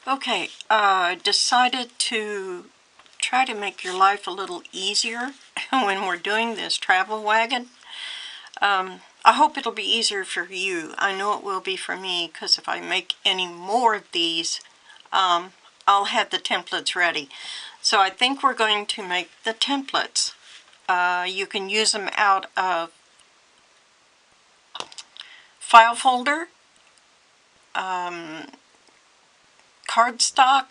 Okay, decided to try to make your life a little easier when we're doing this travel wagon. I hope it'll be easier for you. I know it will be for me, because if I make any more of these, I'll have the templates ready. So I think we're going to make the templates. You can use them out of file folder, cardstock,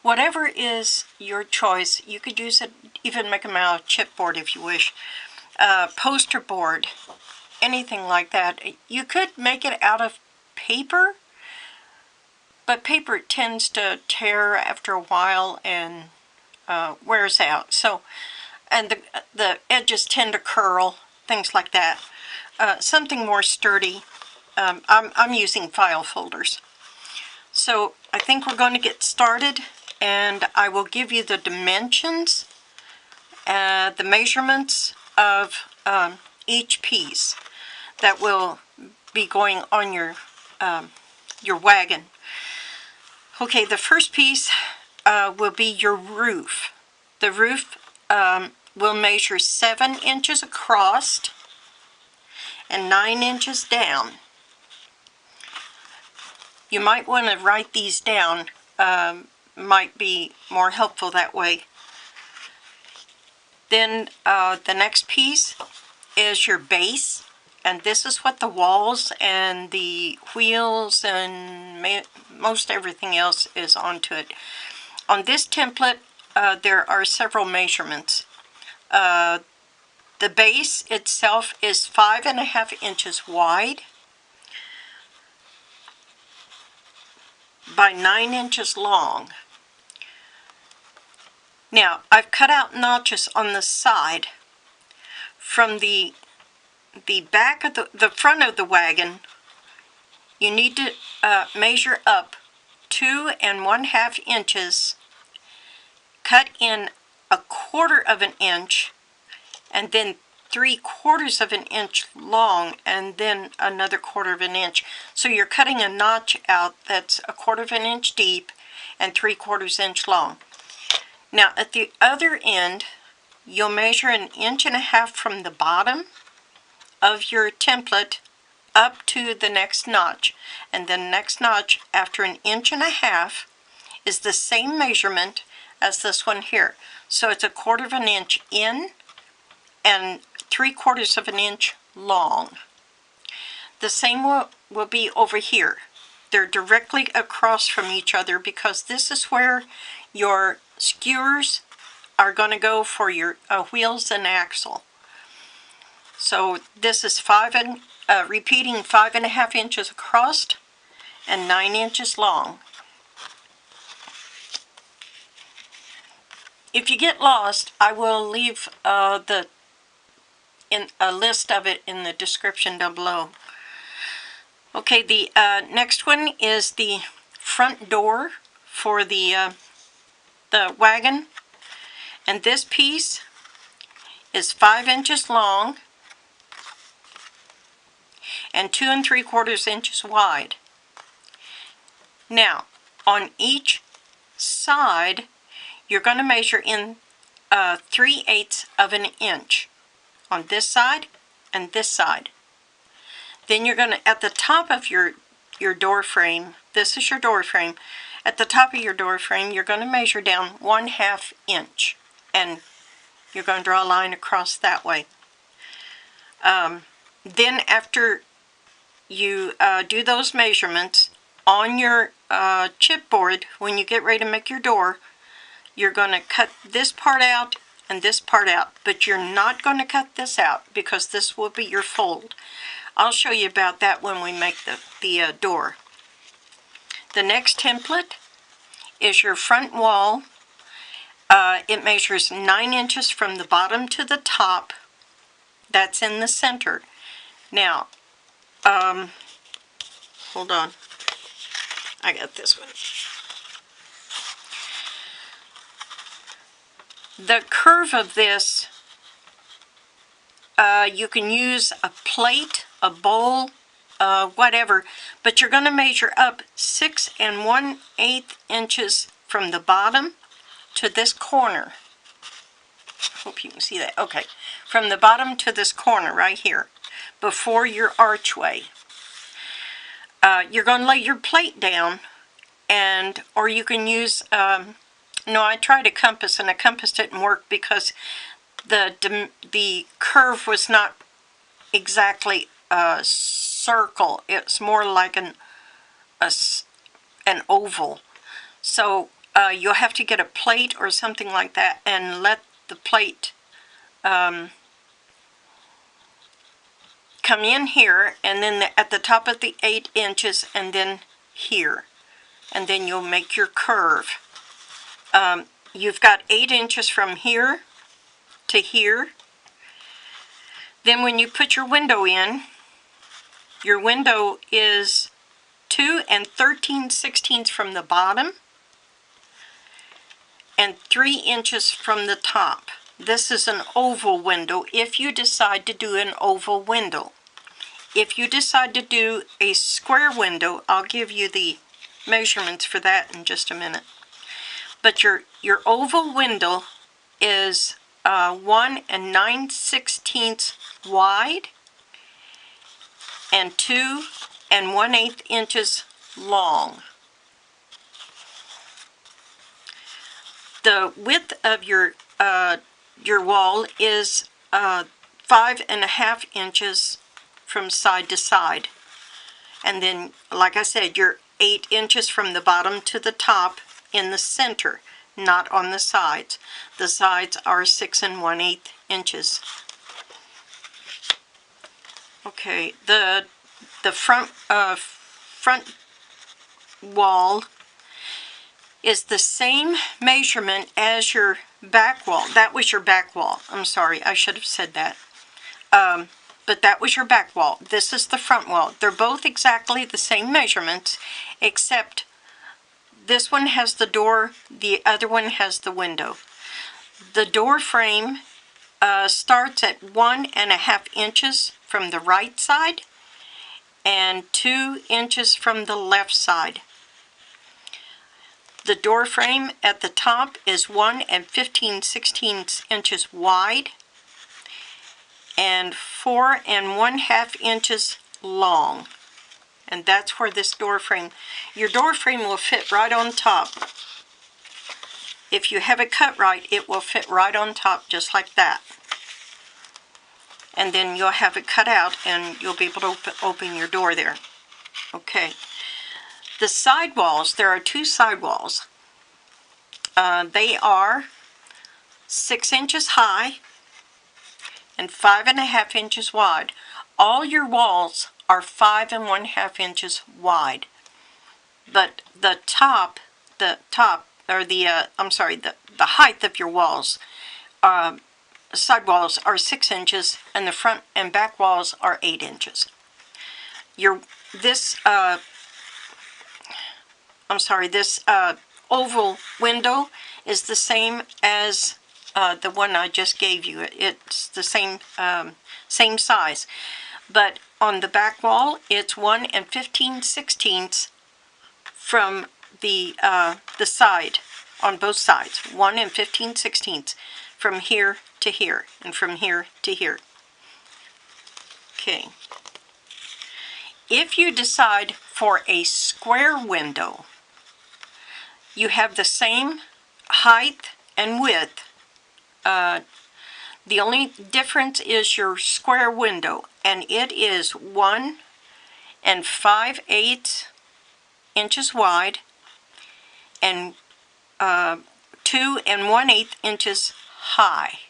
whatever is your choice. You could use it, even make them out of chipboard if you wish. Poster board, anything like that. You could make it out of paper, but paper tends to tear after a while and wears out. So, and the edges tend to curl, things like that. Something more sturdy. I'm using file folders. So I think we're going to get started, and I will give you the dimensions, the measurements of each piece that will be going on your wagon. Okay, the first piece will be your roof. The roof will measure 7 inches across and 9 inches down. You might want to write these down, might be more helpful that way. Then the next piece is your base, and this is what the walls and the wheels and most everything else is onto it. On this template, there are several measurements. The base itself is 5.5 inches wide by 9 inches long. Now, I've cut out notches on the side. From the back of the front of the wagon, you need to measure up 2 1/2 inches, cut in 1/4 of an inch, and then 3/4 of an inch long, and then another 1/4 of an inch. So you're cutting a notch out that's 1/4 of an inch deep and 3/4 inch long. Now at the other end, you'll measure 1.5 inches from the bottom of your template up to the next notch, and the next notch after 1.5 inches is the same measurement as this one here. So it's 1/4 of an inch in and 3/4 of an inch long. The same will be over here. They're directly across from each other because this is where your skewers are going to go for your wheels and axle. So this is repeating 5.5 inches across and 9 inches long. If you get lost, I will leave a list of it in the description down below. Okay, the next one is the front door for the wagon, and this piece is 5 inches long and 2 3/4 inches wide. Now, on each side, you're going to measure in 3/8 of an inch on this side and this side. Then you're going to, at the top of your door frame, this is your door frame, at the top of your door frame, you're going to measure down 1/2 inch, and you're going to draw a line across that way. Then after you do those measurements on your chipboard, when you get ready to make your door, you're going to cut this part out and this part out, but you're not going to cut this out because this will be your fold. I'll show you about that when we make the door. The next template is your front wall. It measures 9 inches from the bottom to the top. That's in the center. Now, hold on. I got this one. The curve of this, you can use a plate, a bowl, whatever, but you're going to measure up 6 1/8 inches from the bottom to this corner. Hope you can see that. Okay, from the bottom to this corner right here, before your archway. You're going to lay your plate down, or you can use, no, I tried a compass, and a compass didn't work because the curve was not exactly a circle. It's more like an oval. So you'll have to get a plate or something like that and let the plate come in here, and then at the top of the 8 inches, and then here, and then you'll make your curve. You've got 8 inches from here to here. Then when you put your window in, your window is 2 13/16 from the bottom and 3 inches from the top. This is an oval window if you decide to do an oval window. If you decide to do a square window, I'll give you the measurements for that in just a minute. But your oval window is 1 9/16 wide and 2 1/8 inches long. The width of your wall is 5 1/2 inches from side to side, and then, like I said, you're 8 inches from the bottom to the top in the center, not on the sides. The sides are 6 1/8 inches. Okay, the front wall is the same measurement as your back wall. That was your back wall. I'm sorry, I should have said that. But that was your back wall. This is the front wall. They're both exactly the same measurements, except this one has the door, the other one has the window. The door frame starts at 1 1/2 inches from the right side and 2 inches from the left side. The door frame at the top is 1 15/16 inches wide and 4 1/2 inches long. And that's where this door frame, your door frame will fit right on top. If you have it cut right, it will fit right on top just like that. And then you'll have it cut out and you'll be able to open your door there. Okay. The side walls, there are 2 side walls. They are 6 inches high and 5 1/2 inches wide. All your walls are 5 1/2 inches wide. But the height of your walls, side walls are 6 inches, and the front and back walls are 8 inches. This oval window is the same as the one I just gave you. It's the same size, but on the back wall it's 1 15/16 from the side, on both sides. 1 15/16 from here to here and from here to here. Okay. If you decide for a square window, you have the same height and width. The only difference is your square window, and it is 1 5/8 inches wide and 2 1/8 inches high.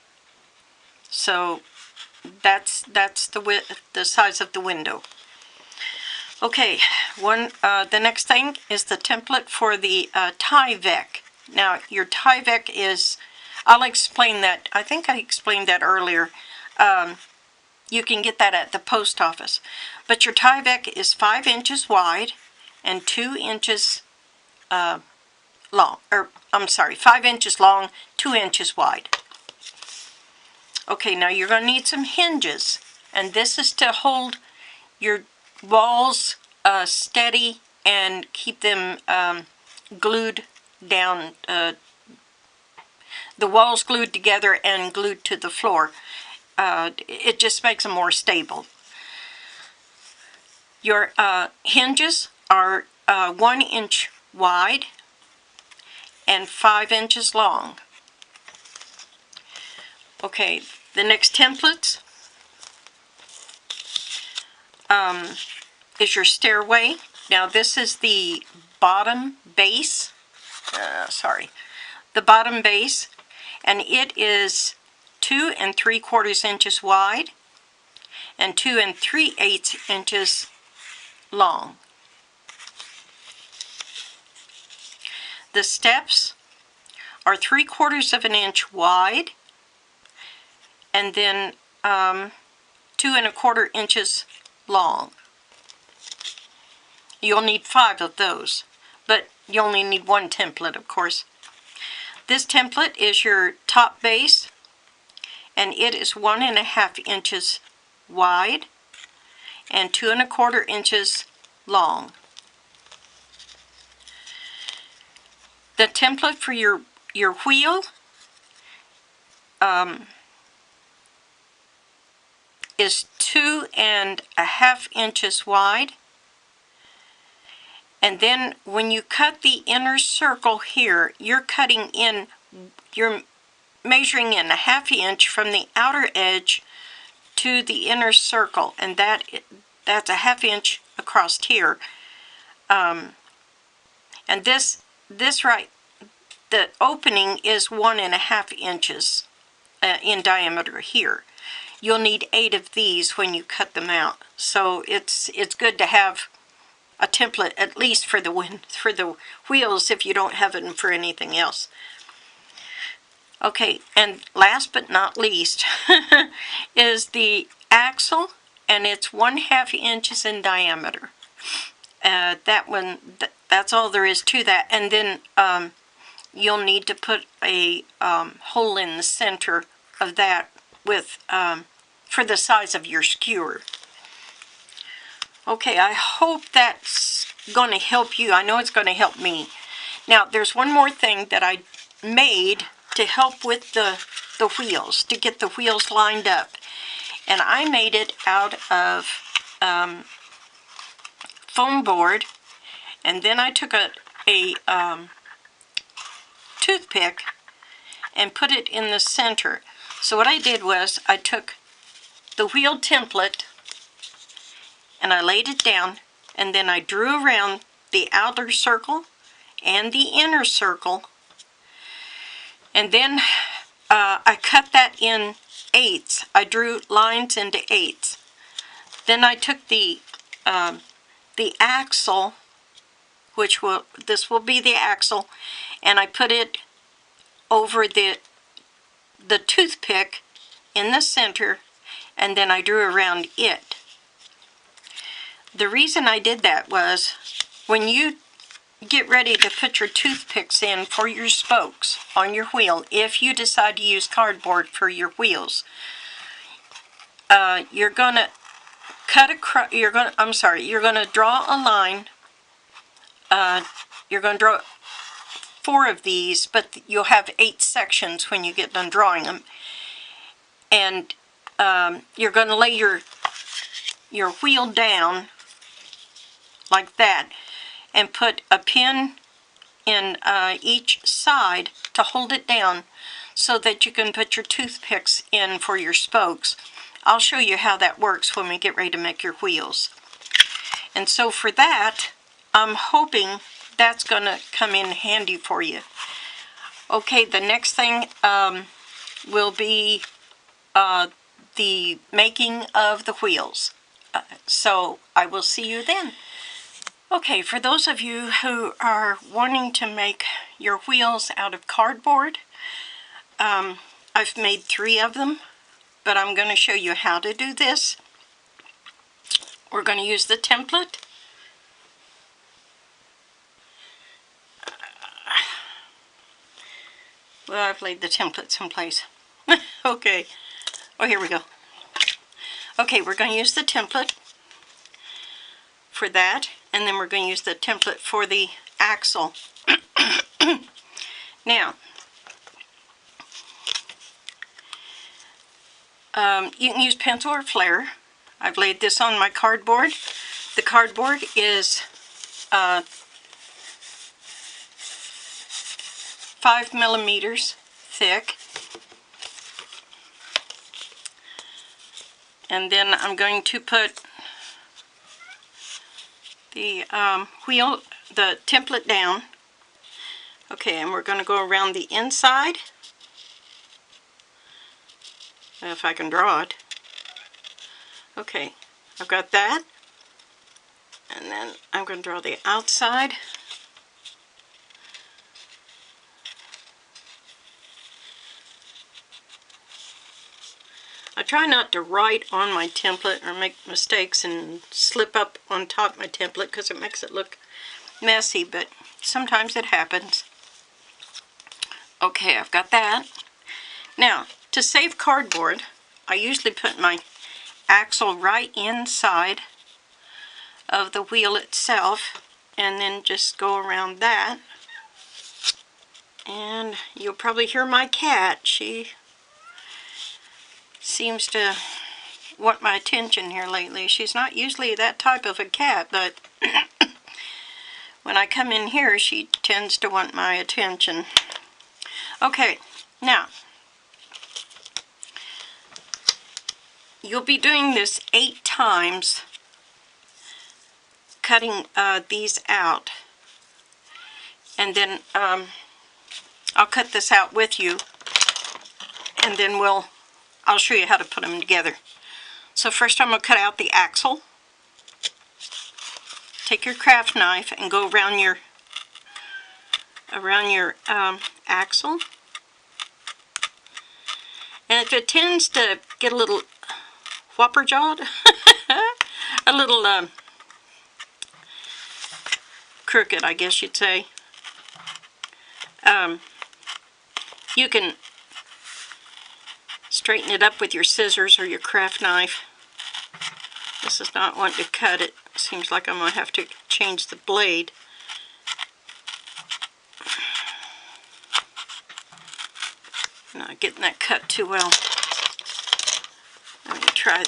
So that's the width, the size of the window. Okay, the next thing is the template for the Tyvek. Now, your Tyvek is, I'll explain that. I think I explained that earlier. You can get that at the post office. But your Tyvek is 5 inches wide and 2 inches long. 5 inches long, 2 inches wide. Okay, now you're going to need some hinges. And this is to hold your walls steady and keep them glued down, the walls glued together and glued to the floor. It just makes them more stable. Your hinges are 1 inch wide and 5 inches long. Okay, the next templates is your stairway. Now this is the bottom base, the bottom base, and it is 2 3/4 inches wide and 2 3/8 inches long. The steps are 3/4 of an inch wide and then 2 1/4 inches long. You'll need 5 of those, but you only need 1 template, of course. This template is your top base, and it is 1 1/2 inches wide and 2 1/4 inches long. The template for your wheel is 2 1/2 inches wide, and then when you cut the inner circle here, you're measuring in 1/2 inch from the outer edge to the inner circle, and that's 1/2 inch across here. And this right, the opening is 1 1/2 inches in diameter here. You'll need 8 of these when you cut them out, so it's good to have a template at least for the wheels if you don't have it for anything else. Okay, and last but not least is the axle, and it's 1/2 inches in diameter. That one, that's all there is to that. And then you'll need to put a hole in the center of that with for the size of your skewer. Okay, I hope that's going to help you. I know it's going to help me. Now, there's one more thing that I made to help with the wheels, to get the wheels lined up. And I made it out of foam board, and then I took a toothpick and put it in the center. So what I did was I took the wheel template and I laid it down, and then I drew around the outer circle and the inner circle, and then I cut that in 8ths. I drew lines into 8ths. Then I took the axle, this will be the axle, and I put it over the toothpick in the center, and then I drew around it. The reason I did that was when you get ready to put your toothpicks in for your spokes on your wheel, if you decide to use cardboard for your wheels, you're going to you're going to draw a line. You're going to draw 4 of these, but you'll have 8 sections when you get done drawing them. And you're going to lay your wheel down like that and put a pin in each side to hold it down so that you can put your toothpicks in for your spokes. I'll show you how that works when we get ready to make your wheels. And so for that, I'm hoping that's going to come in handy for you. Okay, the next thing will be the making of the wheels. So I will see you then. Okay, for those of you who are wanting to make your wheels out of cardboard, I've made 3 of them, but I'm going to show you how to do this. We're going to use the template. Well, I've laid the template someplace. Okay. Oh, here we go. Okay, we're going to use the template for that, and then we're going to use the template for the axle. Now, you can use pencil or flare. I've laid this on my cardboard. The cardboard is 5 millimeters thick. And then I'm going to put the the template down. Okay, and we're going to go around the inside. If I can draw it. Okay, I've got that. And then I'm going to draw the outside. I try not to write on my template or make mistakes and slip up on top of my template because it makes it look messy, but sometimes it happens. Okay, I've got that. Now, to save cardboard, I usually put my axle right inside of the wheel itself and then just go around that. And you'll probably hear my cat. She seems to want my attention here lately. She's not usually that type of a cat, but when I come in here, she tends to want my attention. Okay, now, you'll be doing this 8 times, cutting these out. And then I'll cut this out with you, and then I'll show you how to put them together. So first I'm going to cut out the axle. Take your craft knife and go around your axle. And if it tends to get a little whopper-jawed, a little crooked, I guess you'd say, you can straighten it up with your scissors or your craft knife. This is not wanting to cut it. Seems like I'm going to have to change the blade. Not getting that cut too well. Let me try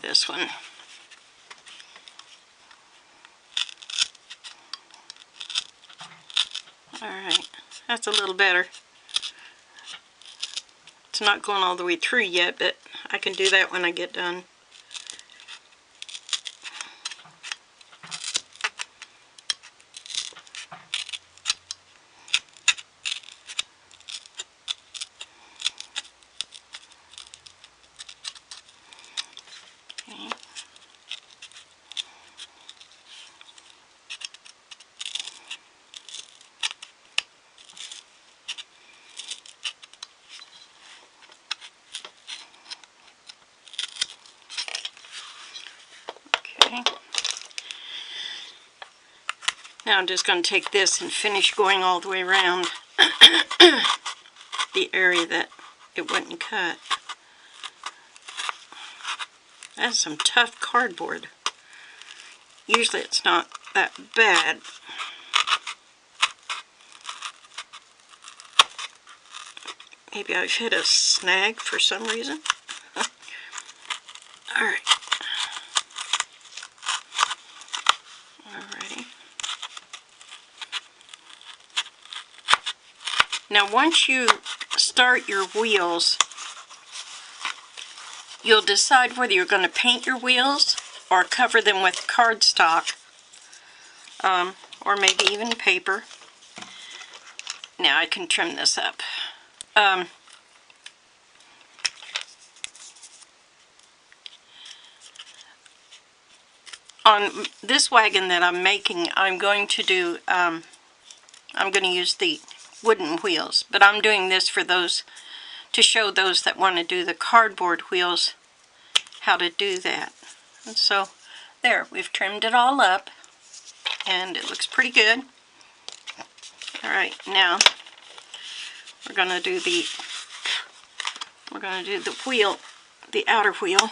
this one. Alright, that's a little better. It's not going all the way through yet, but I can do that when I get done. Okay. Now I'm just going to take this and finish going all the way around the area that it wouldn't cut. That's some tough cardboard. Usually it's not that bad. Maybe I've hit a snag for some reason. Alright. Alrighty. Now once you start your wheels, you'll decide whether you're going to paint your wheels or cover them with cardstock, or maybe even paper. Now I can trim this up. On this wagon that I'm making, I'm going to do, I'm going to use the wooden wheels, but I'm doing this for those, to show those that want to do the cardboard wheels how to do that. And so there, we've trimmed it all up and it looks pretty good. Alright, now we're going to do the wheel, the outer wheel.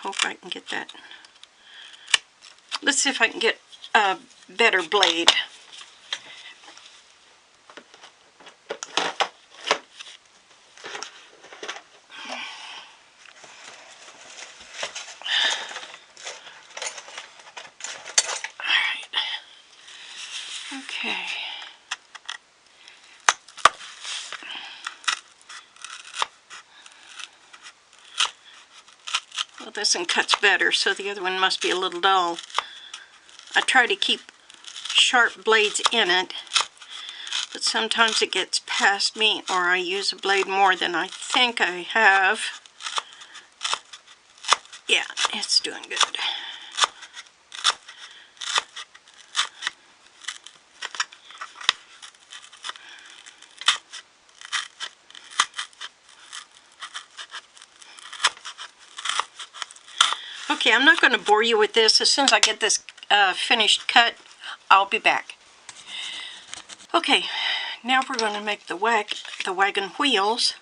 hope I can get that. Let's see if I can get a better blade. Okay. Well, this one cuts better, so the other one must be a little dull. I try to keep sharp blades in it, but sometimes it gets past me, or I use a blade more than I think I have. Yeah, it's doing good. Okay, I'm not going to bore you with this. As soon as I get this finished cut, I'll be back. Okay, now we're going to make the wagon wheels.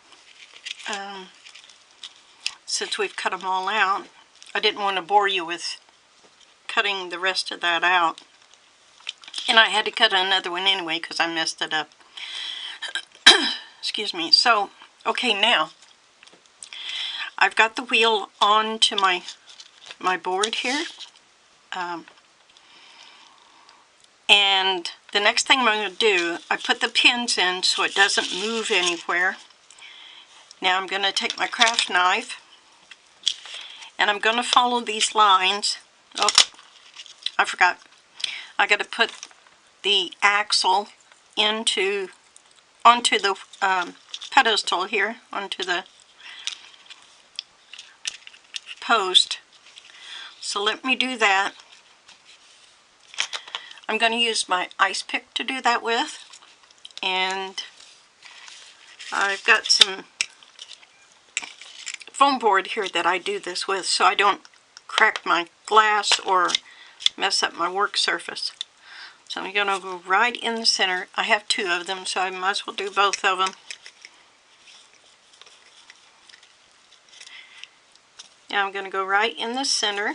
Since we've cut them all out, I didn't want to bore you with cutting the rest of that out. And I had to cut another one anyway because I messed it up. Excuse me. So, okay, now I've got the wheel onto my board here. And the next thing I'm going to do, I put the pins in so it doesn't move anywhere. Now I'm going to take my craft knife and I'm going to follow these lines. Oh, I forgot. I got to put the axle onto the pedestal here, onto the post. So let me do that. I'm going to use my ice pick to do that with, and I've got some foam board here that I do this with so I don't crack my glass or mess up my work surface. So I'm going to go right in the center. I have two of them, so I might as well do both of them. Now I'm going to go right in the center.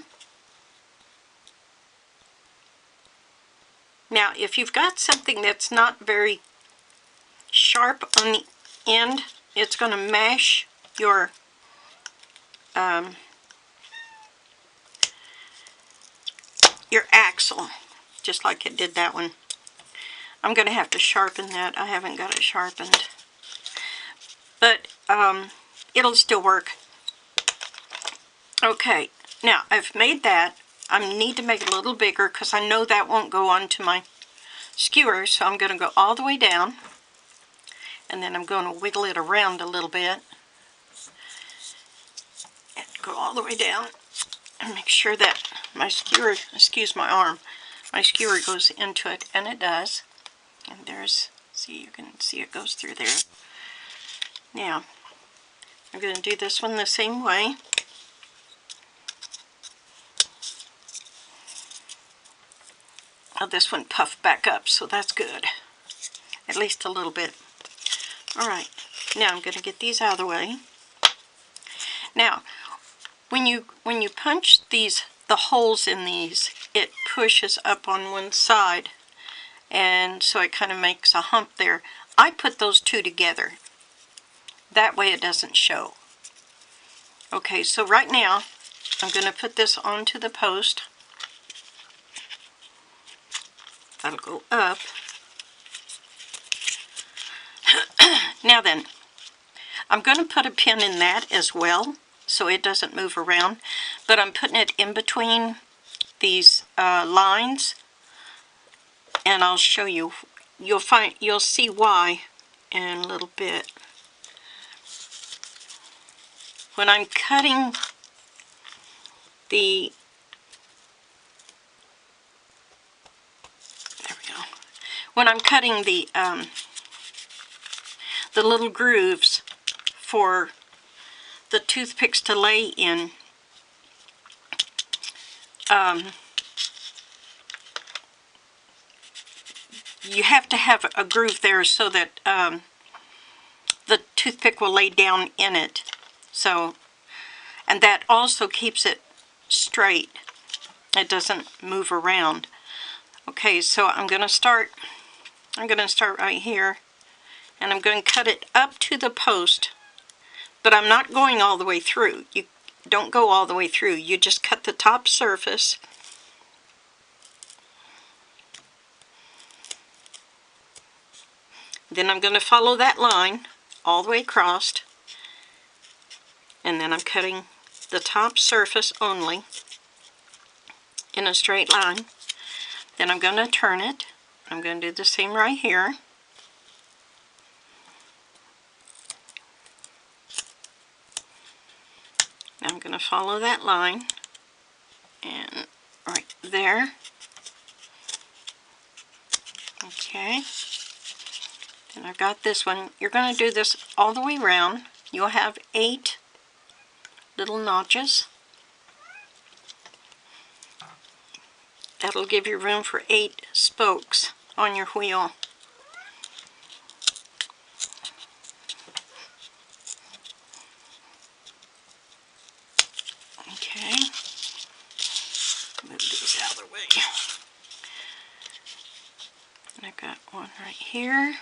Now, if you've got something that's not very sharp on the end, it's going to mash your axle, just like it did that one. I'm going to have to sharpen that. I haven't got it sharpened. But it'll still work. Okay, now I've made that. I need to make it a little bigger because I know that won't go onto my skewer, so I'm going to go all the way down, and then I'm going to wiggle it around a little bit and go all the way down and make sure that my skewer, excuse my arm, my skewer goes into it, and it does. And there's, see, you can see it goes through there. Now I'm going to do this one the same way. Oh, this one puffed back up, so that's good. At least a little bit. Alright, now I'm going to get these out of the way. Now, when you punch the holes in these, it pushes up on one side, and so it kind of makes a hump there. I put those two together. That way it doesn't show. Okay, so right now, I'm going to put this onto the post. That'll go up. Now then, I'm going to put a pin in that as well, so it doesn't move around, but I'm putting it in between these lines, and I'll show you. You'll see why in a little bit. When I'm cutting the when I'm cutting the little grooves for the toothpicks to lay in, you have to have a groove there so that the toothpick will lay down in it. So, and that also keeps it straight. It doesn't move around. Okay, so I'm going to start right here, and I'm going to cut it up to the post, but I'm not going all the way through. You don't go all the way through. You just cut the top surface. Then I'm going to follow that line all the way across, and then I'm cutting the top surface only in a straight line. Then I'm going to turn it. I'm going to do the same right here. Now I'm going to follow that line, and right there. Okay. Then I've got this one. You're going to do this all the way around. You'll have 8 little notches. That'll give you room for 8 spokes on your wheel. Okay. Move these out of the way. And I've got one right here.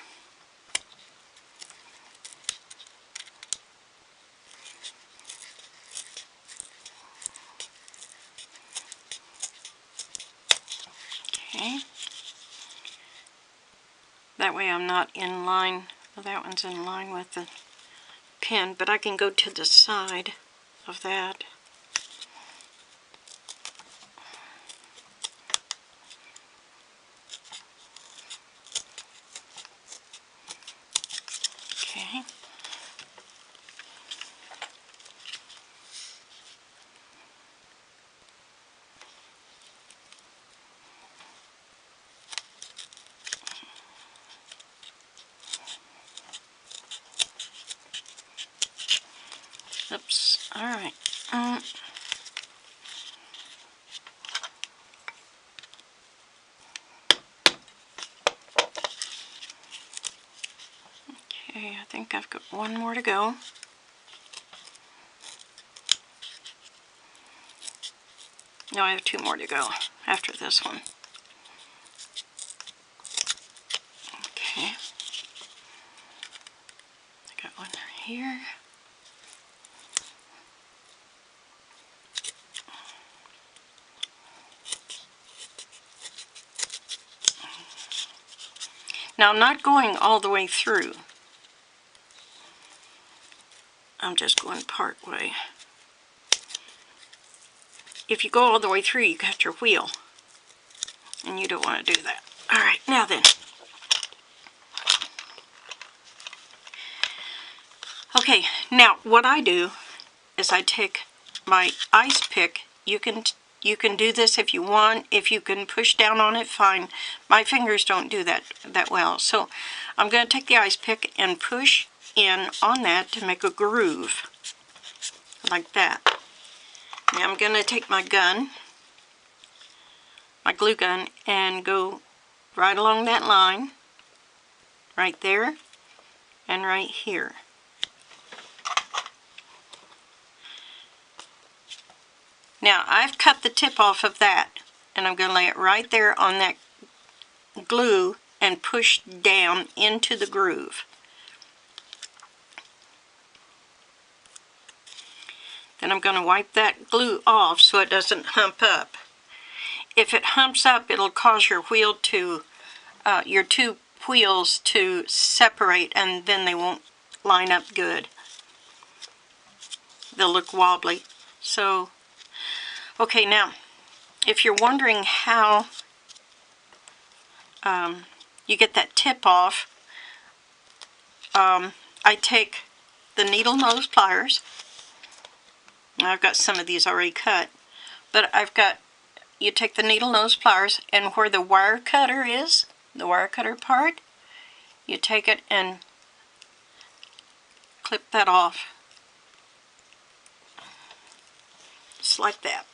Okay. That way I'm not in line. Well, that one's in line with the pin, but I can go to the side of that. Okay. Oops. All right. Okay, I think I've got one more to go. No, I have 2 more to go after this one. Okay. I got one right here. Now I'm not going all the way through. I'm just going part way. If you go all the way through, you cut your wheel. And you don't want to do that. Alright, now then. Okay, now what I do is I take my ice pick. You can do this if you want. If you can push down on it, fine. My fingers don't do that well. So I'm going to take the ice pick and push in on that to make a groove. Like that. Now I'm going to take my gun, my glue gun, and go right along that line. Right there. And right here. Now I've cut the tip off of that, and I'm going to lay it right there on that glue and push down into the groove. Then I'm going to wipe that glue off so it doesn't hump up. If it humps up, it'll cause your wheel to, your 2 wheels to separate, and then they won't line up good. They'll look wobbly. So, okay, now, if you're wondering how you get that tip off, I take the needle nose pliers. I've got some of these already cut, but you take the needle nose pliers, and where the wire cutter is, the wire cutter part, you take it and clip that off. Just like that.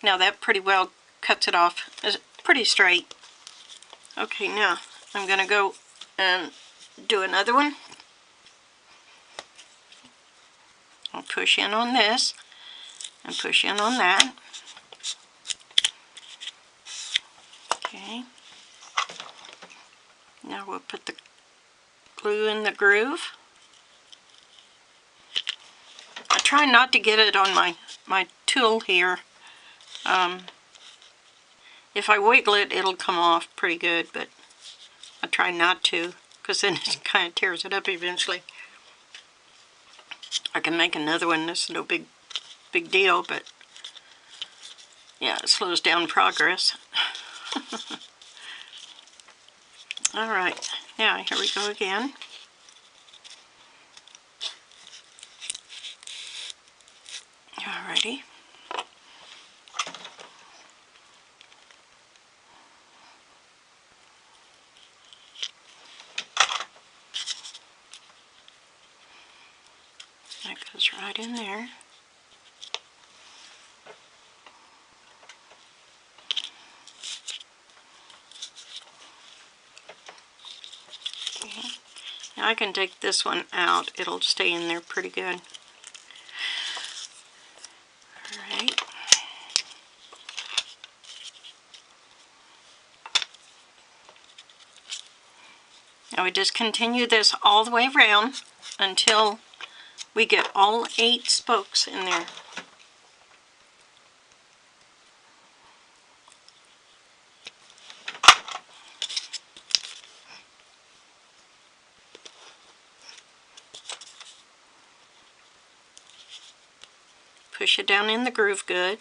Now that pretty well cuts it off. It's pretty straight. Okay, now I'm going to go and do another one. I'll push in on this and push in on that. Okay. Now we'll put the glue in the groove. I try not to get it on my tool here. If I wiggle it, it'll come off pretty good, but I try not to, because then it kind of tears it up eventually. I can make another one. This is no big deal, but yeah, it slows down progress. Alright, now here we go again. Alrighty. That goes right in there. Okay. Now I can take this one out. It'll stay in there pretty good. Alright. Now we just continue this all the way around until we get all 8 spokes in there. Push it down in the groove good.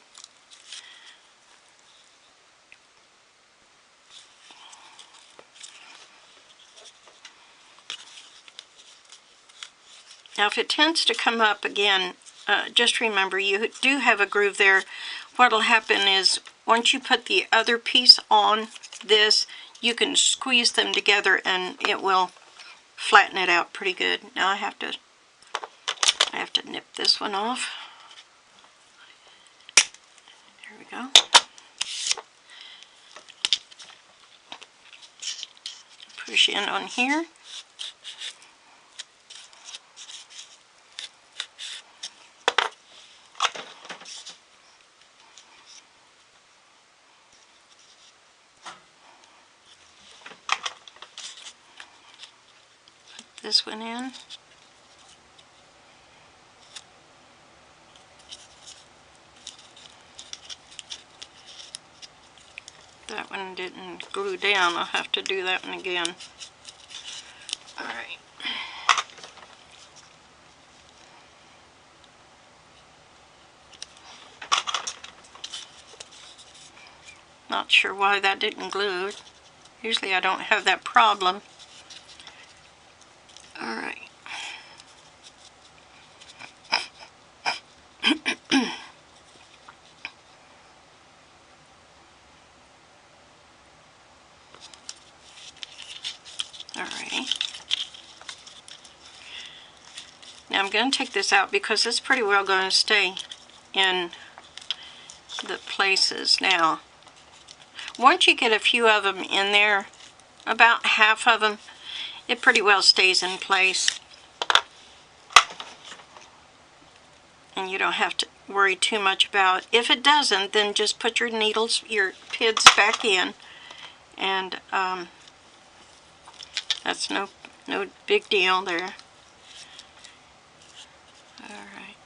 Now if it tends to come up again, just remember you do have a groove there. What will happen is once you put the other piece on this, you can squeeze them together and it will flatten it out pretty good. Now I have to nip this one off. There we go. Push in on here. This one in. That one didn't glue down. I'll have to do that one again. Alright. Not sure why that didn't glue. Usually I don't have that problem. Alright. Alrighty. Now I'm going to take this out because it's pretty well going to stay in the places now. Once you get a few of them in there, about half of them, it pretty well stays in place. And you don't have to worry too much about it. If it doesn't, then just put your needles, your pids back in, and that's no big deal there. Alright.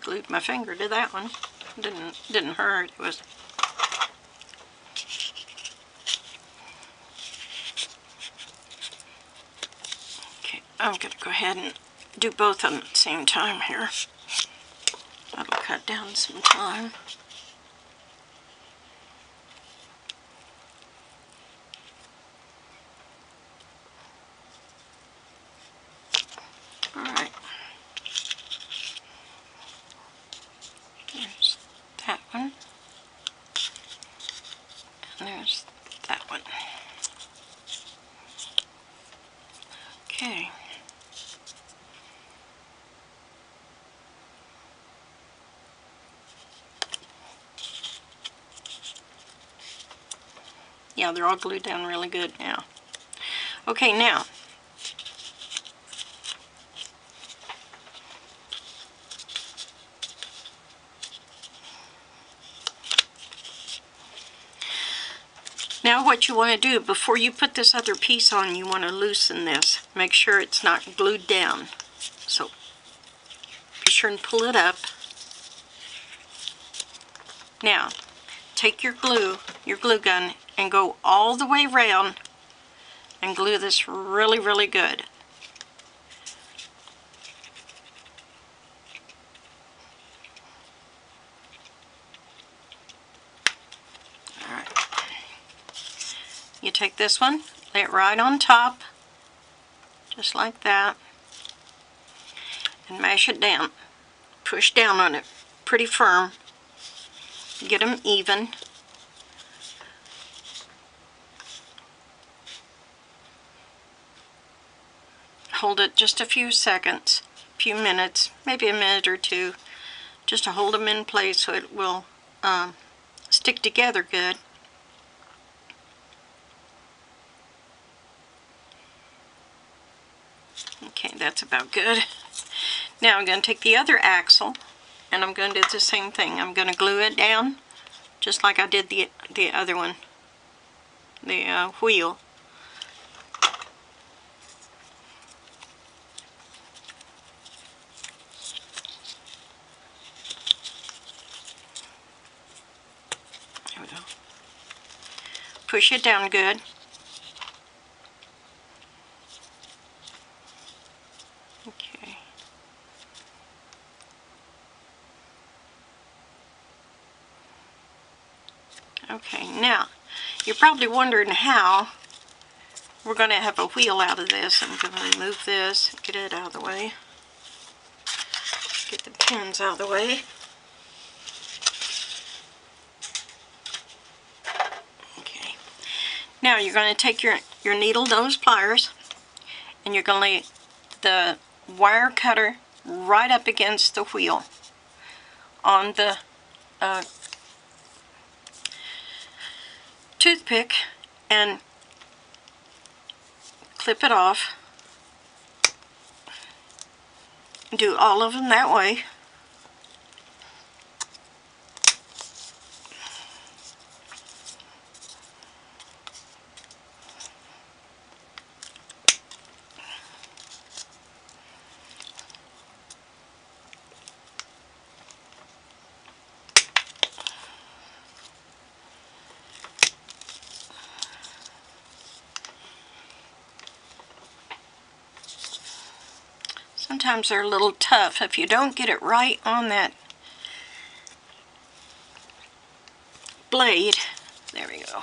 Glued my finger to that one. Didn't hurt. It was okay. I'm gonna go ahead and do both of them at the same time here. That'll cut down some time. Alright. There's that one. And there's that one. Okay. Yeah, they're all glued down really good now. Okay, now what you want to do before you put this other piece on, you want to loosen this. Make sure it's not glued down. So be sure and pull it up. Now, take your glue gun, and go all the way around and glue this really, really good. Alright. You take this one, lay it right on top, just like that, and mash it down. Push down on it pretty firm. Get them even. Hold it just a few seconds, a few minutes, maybe a minute or two, just to hold them in place so it will stick together good. Okay, that's about good. Now I'm going to take the other axle and I'm going to do the same thing. I'm going to glue it down just like I did the other one, the wheel. There we go. Push it down good. Okay. Okay, now you're probably wondering how we're going to have a wheel out of this. I'm going to remove this, get it out of the way, get the pins out of the way. Okay, now you're going to take your needle nose pliers and you're going to lay the wire cutter right up against the wheel on the toothpick and clip it off. Do all of them that way. Sometimes they're a little tough if you don't get it right on that blade. There we go.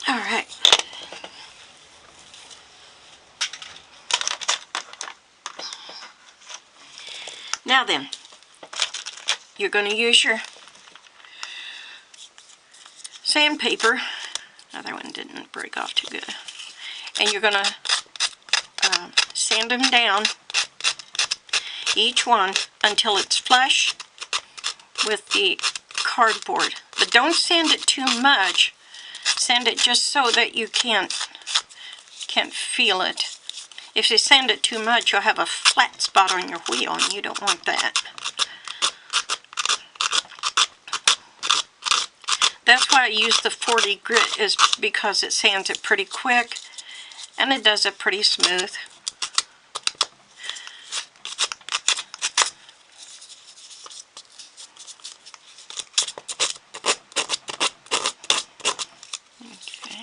All right. Now then, you're going to use your sandpaper. Another one didn't break off too good. And you're going to sand them down, each one, until it's flush with the cardboard. But don't sand it too much. Sand it just so that you can't feel it. If you sand it too much, you'll have a flat spot on your wheel, and you don't want that. That's why I use the 40 grit, is because it sands it pretty quick and it does it pretty smooth. Okay.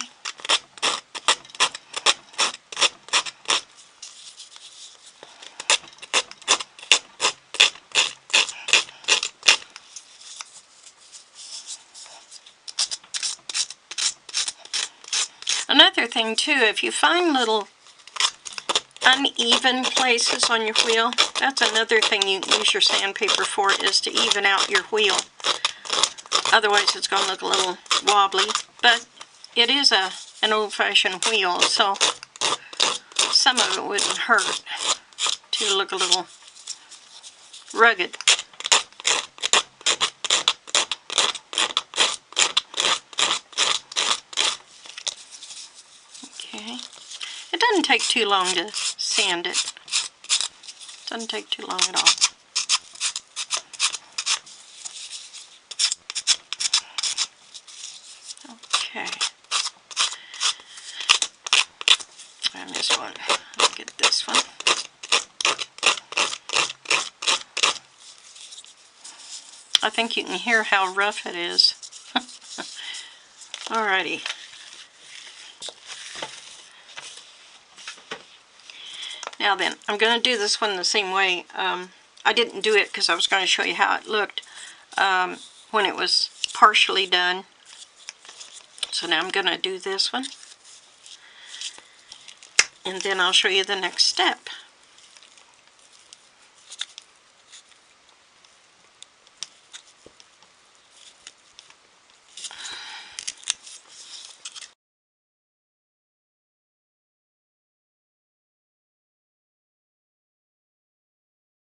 Another thing too, if you find little uneven places on your wheel, that's another thing you use your sandpaper for, is to even out your wheel. Otherwise it's going to look a little wobbly, but it is an old-fashioned wheel, so some of it wouldn't hurt to look a little rugged. Okay. It doesn't take too long to sand it. Doesn't take too long at all. Okay. I missed one. Let's get this one. I think you can hear how rough it is. Alrighty. Now then, I'm going to do this one the same way. I didn't do it because I was going to show you how it looked when it was partially done. So now I'm going to do this one. And then I'll show you the next step.